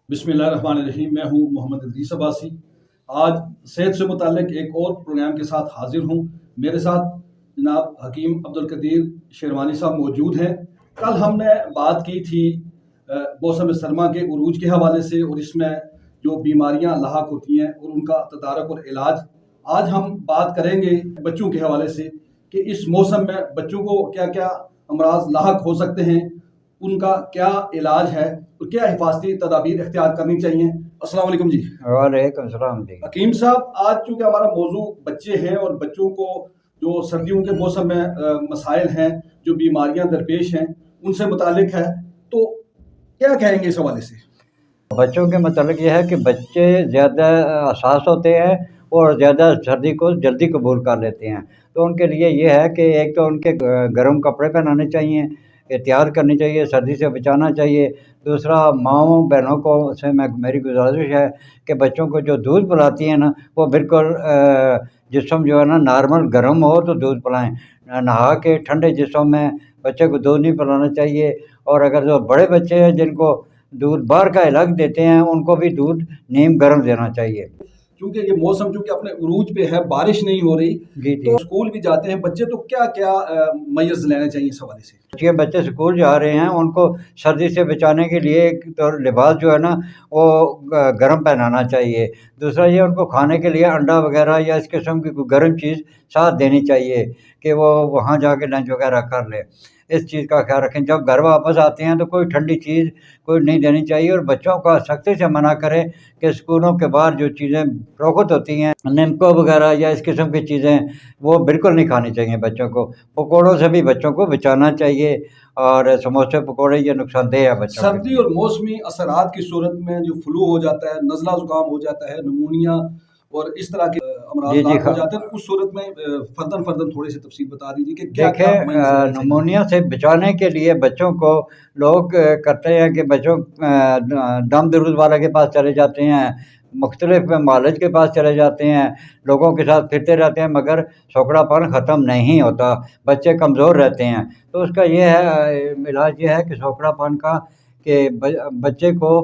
بسم اللہ الرحمن الرحیم۔ میں ہوں محمد ادریس عباسی۔ آج صحت سے متعلق ایک اور پروگرام کے ساتھ حاضر ہوں۔ میرے ساتھ جناب حکیم عبدالقدیر شیروانی صاحب موجود ہیں۔ کل ہم نے بات کی تھی موسم سرما کے عروج کے حوالے سے اور اس میں جو بیماریاں لاحق ہوتی ہیں اور ان کا تدارک اور علاج۔ آج ہم بات کریں گے بچوں کے حوالے سے کہ اس موسم میں بچوں کو کیا کیا امراض لاحق ہو سکتے ہیں، ان کا کیا علاج ہے اور کیا حفاظتی تدابیر اختیار کرنی چاہیے۔ السلام علیکم جی۔ وعلیکم السلام جی۔ حکیم صاحب، آج چونکہ ہمارا موضوع بچے ہیں اور بچوں کو جو سردیوں کے موسم میں مسائل ہیں، جو بیماریاں درپیش ہیں، ان سے متعلق ہے، تو کیا کہیں گے اس حوالے سے؟ بچوں کے متعلق یہ ہے کہ بچے زیادہ حساس ہوتے ہیں اور زیادہ سردی کو جلدی قبول کر لیتے ہیں، تو ان کے لیے یہ ہے کہ ایک تو ان کے گرم کپڑے پہنانے چاہیے، احتیاط کرنی چاہیے، سردی سے بچانا چاہیے۔ دوسرا، ماؤں بہنوں کو سے میری گزارش ہے کہ بچوں کو جو دودھ پلاتی ہیں نا، وہ بالکل جسم جو ہے نا نارمل گرم ہو تو دودھ پلائیں۔ نہا کے ٹھنڈے جسم میں بچے کو دودھ نہیں پلانا چاہیے۔ اور اگر جو بڑے بچے ہیں جن کو دودھ باہر کا الگ دیتے ہیں، ان کو بھی دودھ نیم گرم دینا چاہیے۔ چونکہ یہ موسم چونکہ اپنے عروج پہ ہے، بارش نہیں ہو رہی، جی تو اسکول بھی جاتے ہیں بچے، تو کیا کیا میئرز لینے چاہیے اس حوالے سے؟ یہ بچے اسکول جا رہے ہیں، ان کو سردی سے بچانے کے لیے ایک تو لباس جو ہے نا وہ گرم پہنانا چاہیے۔ دوسرا یہ ان کو کھانے کے لیے انڈا وغیرہ یا اس قسم کی کوئی گرم چیز ساتھ دینی چاہیے کہ وہ وہاں جا کے لنچ وغیرہ کر لے۔ اس چیز کا خیال رکھیں۔ جب گھر واپس آتے ہیں تو کوئی ٹھنڈی چیز کوئی نہیں دینی چاہیے، اور بچوں کا سختی سے منع کریں کہ اسکولوں کے باہر جو چیزیں فروخت ہوتی ہیں، نمکو وغیرہ یا اس قسم کی چیزیں، وہ بالکل نہیں کھانی چاہیے بچوں کو۔ پکوڑوں سے بھی بچوں کو بچانا چاہیے، اور سموسے پکوڑے یہ نقصان دہ ہے بچوں کو۔ سردی اور موسمی اثرات کی صورت میں جو فلو ہو جاتا ہے، نزلہ زکام ہو جاتا ہے، نمونیا اور اس طرح کے امراض ہو جاتے ہیں، اس صورت میں فرداً تھوڑی سی تفصیل بتا دیجیے کہ کیا کیا دیکھیں، نمونیا سے بچانے کے لیے بچوں کو لوگ کرتے ہیں کہ بچوں دم درود والا کے پاس چلے جاتے ہیں، مختلف معالج کے پاس چلے جاتے ہیں، لوگوں کے ساتھ پھرتے رہتے ہیں، مگر سوکھڑا پن ختم نہیں ہوتا، بچے کمزور رہتے ہیں۔ تو اس کا یہ ہے علاج، یہ ہے کہ سوکھڑا پن کا کہ بچے کو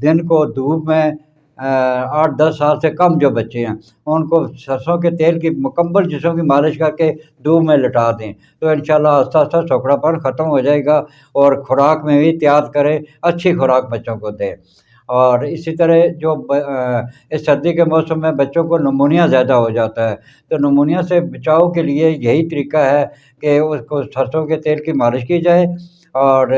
دن کو دھوپ میں 8-10 سال سے کم جو بچے ہیں ان کو سرسوں کے تیل کی مکمل جسم کی مالش کر کے دھوپ میں لٹا دیں، تو انشاءاللہ آہستہ آہستہ سوکھڑا پن ختم ہو جائے گا۔ اور خوراک میں بھی احتیاط کریں، اچھی خوراک بچوں کو دیں۔ اور اسی طرح جو اس سردی کے موسم میں بچوں کو نمونیا زیادہ ہو جاتا ہے، تو نمونیا سے بچاؤ کے لیے یہی طریقہ ہے کہ اس کو سرسوں کے تیل کی مالش کی جائے، اور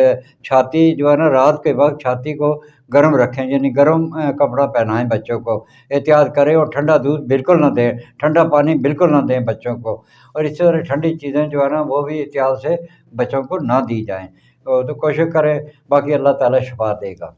چھاتی جو ہے نا رات کے وقت چھاتی کو گرم رکھیں، یعنی گرم کپڑا پہنائیں بچوں کو، احتیاط کریں، اور ٹھنڈا دودھ بالکل نہ دیں، ٹھنڈا پانی بالکل نہ دیں بچوں کو، اور اسی طرح ٹھنڈی چیزیں جو ہے نا وہ بھی احتیاط سے بچوں کو نہ دی جائیں۔ تو کوشش کریں، باقی اللہ تعالیٰ شفا دے گا۔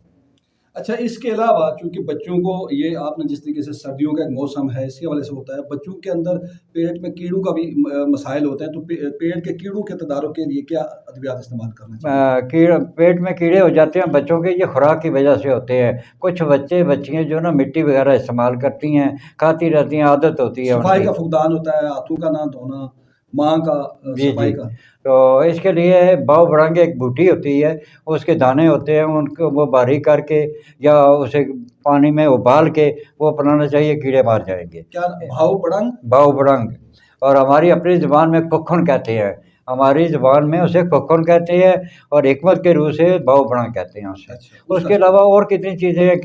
اچھا، اس کے علاوہ چونکہ بچوں کو یہ آپ نے جس طریقے سے سردیوں کا ایک موسم ہے، اس کے حوالے سے ہوتا ہے، بچوں کے اندر پیٹ میں کیڑوں کا بھی مسائل ہوتے ہیں، تو پیٹ کے کیڑوں کے تدارک کے لیے کیا ادویات استعمال کرنا چاہیے؟ پیٹ میں کیڑے ہو جاتے ہیں بچوں کے، یہ خوراک کی وجہ سے ہوتے ہیں۔ کچھ بچیاں جو نا مٹی وغیرہ استعمال کرتی ہیں، کھاتی رہتی ہیں، عادت ہوتی ہے۔ صفائی کا فقدان ہوتا ہے، ہاتھوں کا نہ دھونا، ماں کا صفائی کا۔ تو اس کے لیے باؤ بڑنگ ایک بوٹی ہوتی ہے، اس کے دانے ہوتے ہیں، ان کو وہ باریک کر کے یا اسے پانی میں ابال کے وہ پلانا چاہیے، کیڑے مار جائیں گے۔ کیا باؤ بڑنگ، اور ہماری اپنی زبان میں ککھن کہتے ہیں، ہماری زبان میں اسے ککھن کہتے ہیں، اور حکمت کے روح سے باؤ بڑنگ کہتے ہیں اسے۔ اس کے علاوہ اور کتنی چیزیں ہیں،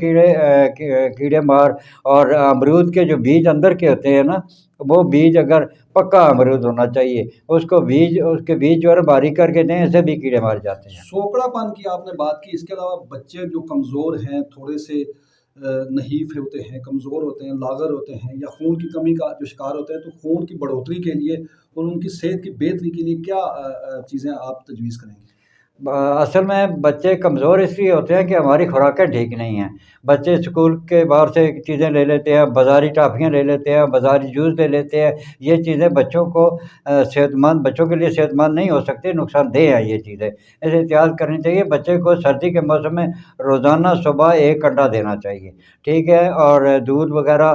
کیڑے مار، اور امرود کے جو بیج اندر کے ہوتے ہیں نا، وہ بیج اگر پکا امرود ہونا چاہیے، اس کے بیج جو ہے باریک کر کے دیں، اسے بھی کیڑے مار جاتے ہیں۔ سوکڑا پن کی آپ نے بات کی، اس کے علاوہ بچے جو کمزور ہیں، تھوڑے سے نحیف ہوتے ہیں، کمزور ہوتے ہیں، لاغر ہوتے ہیں، یا خون کی کمی کا جو شکار ہوتے ہیں، تو خون کی بڑھوتری کے لیے اور ان کی صحت کی بہتری کے لیے کیا چیزیں آپ تجویز کریں گے؟ اصل میں بچے کمزور اس لیے ہوتے ہیں کہ ہماری خوراکیں ٹھیک نہیں ہیں۔ بچے اسکول کے باہر سے چیزیں لے لیتے ہیں، بازاری ٹافیاں لے لیتے ہیں، بازاری جوس لے لیتے ہیں، یہ چیزیں بچوں کے لیے صحت مند نہیں ہو سکتی، نقصان دہ ہیں یہ چیزیں، اسے احتیاط کرنی چاہیے۔ بچے کو سردی کے موسم میں روزانہ صبح 1 انڈا دینا چاہیے، ٹھیک ہے، اور دودھ وغیرہ